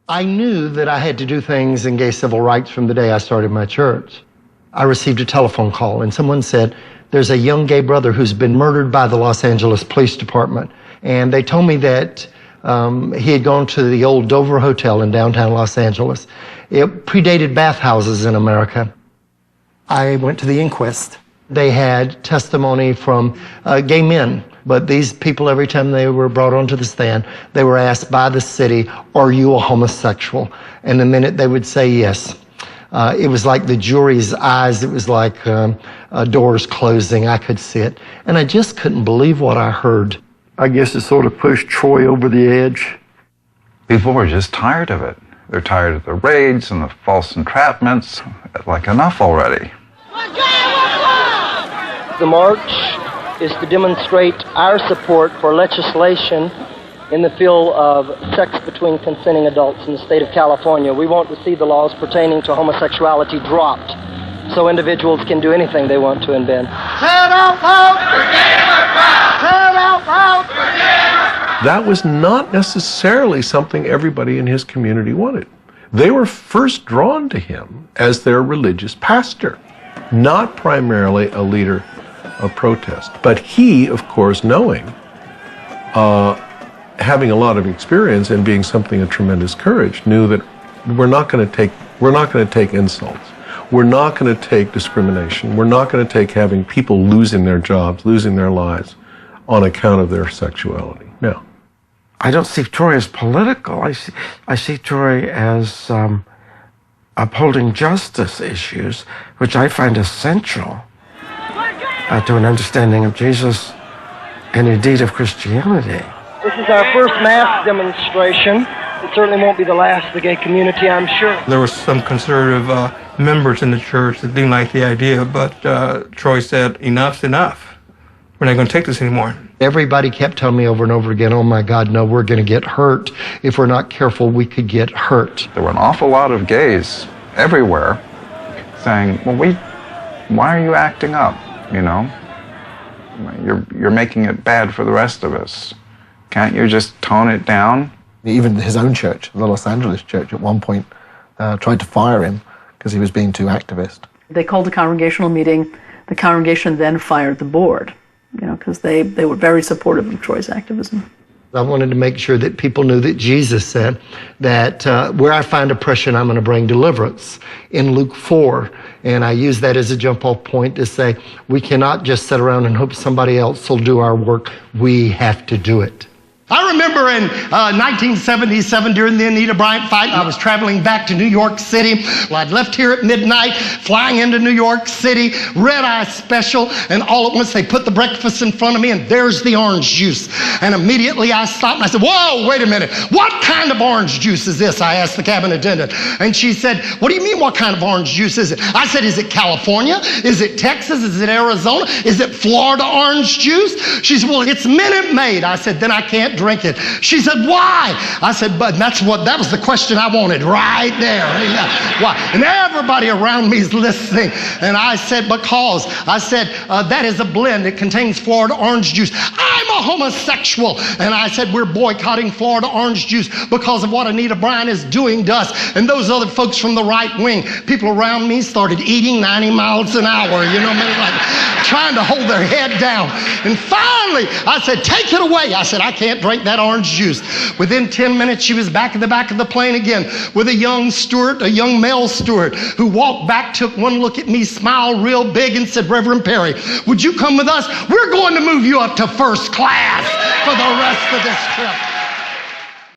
I knew that I had to do things in gay civil rights from the day I started my church. I received a telephone call, and someone said, there's a young gay brother who's been murdered by the Los Angeles Police Department. And they told me that he had gone to the old Dover Hotel in downtown Los Angeles. It predated bathhouses in America. I went to the inquest. They had testimony from gay men, but these people, every time they were brought onto the stand, they were asked by the city, are you a homosexual? And the minute they would say yes, it was like the jury's eyes, it was like doors closing, I could see it. And I just couldn't believe what I heard. I guess it sort of pushed Troy over the edge. People were just tired of it. They're tired of the raids and the false entrapments. Like, enough already. The march is to demonstrate our support for legislation in the field of sex between consenting adults in the state of California. We want to see the laws pertaining to homosexuality dropped so individuals can do anything they want to in bed. Say it out loud! Say it out loud! That was not necessarily something everybody in his community wanted. They were first drawn to him as their religious pastor, not primarily a leader of protest. But he, of course, knowing, having a lot of experience and being something of tremendous courage, knew that we're not going to take insults. We're not going to take discrimination. We're not going to take having people losing their jobs, losing their lives on account of their sexuality. No. I don't see Troy as political. I see Troy as upholding justice issues, which I find essential to an understanding of Jesus and indeed of Christianity. This is our first mass demonstration. It certainly won't be the last of the gay community, I'm sure. There were some conservative members in the church that didn't like the idea, but Troy said, enough's enough. We're not going to take this anymore. Everybody kept telling me over and over again, oh my God, no, we're going to get hurt. If we're not careful, we could get hurt. There were an awful lot of gays everywhere saying, well, why are you acting up, you know? You're making it bad for the rest of us. Can't you just tone it down? Even his own church, the Los Angeles church, at one point tried to fire him because he was being too activist. They called a congregational meeting. The congregation then fired the board, because they were very supportive of Troy's activism. I wanted to make sure that people knew that Jesus said that where I find oppression, I'm going to bring deliverance in Luke 4. And I use that as a jump-off point to say we cannot just sit around and hope somebody else will do our work. We have to do it. I remember in 1977 during the Anita Bryant fight, I was traveling back to New York City. Well, I'd left here at midnight, flying into New York City, red-eye special, and all at once they put the breakfast in front of me, and there's the orange juice. And immediately I stopped and I said, whoa, wait a minute. What kind of orange juice is this? I asked the cabin attendant. And she said, what do you mean, what kind of orange juice is it? I said, is it California? Is it Texas? Is it Arizona? Is it Florida orange juice? She said, well, it's Minute Maid. I said, then I can't drink it. She said, why? I said, but that was the question I wanted right there. Why? And everybody around me is listening. And I said, because. I said, that is a blend. It contains Florida orange juice. I'm a homosexual. And I said, we're boycotting Florida orange juice because of what Anita Bryant is doing to us. And those other folks from the right wing, people around me started eating 90 miles an hour, like trying to hold their head down. And finally, I said, take it away. I said, I can't drink that orange juice. Within 10 minutes, she was back at the back of the plane again with a young male steward, who walked back, took one look at me, smiled real big, and said, Reverend Perry, would you come with us? We're going to move you up to first class for the rest of this trip.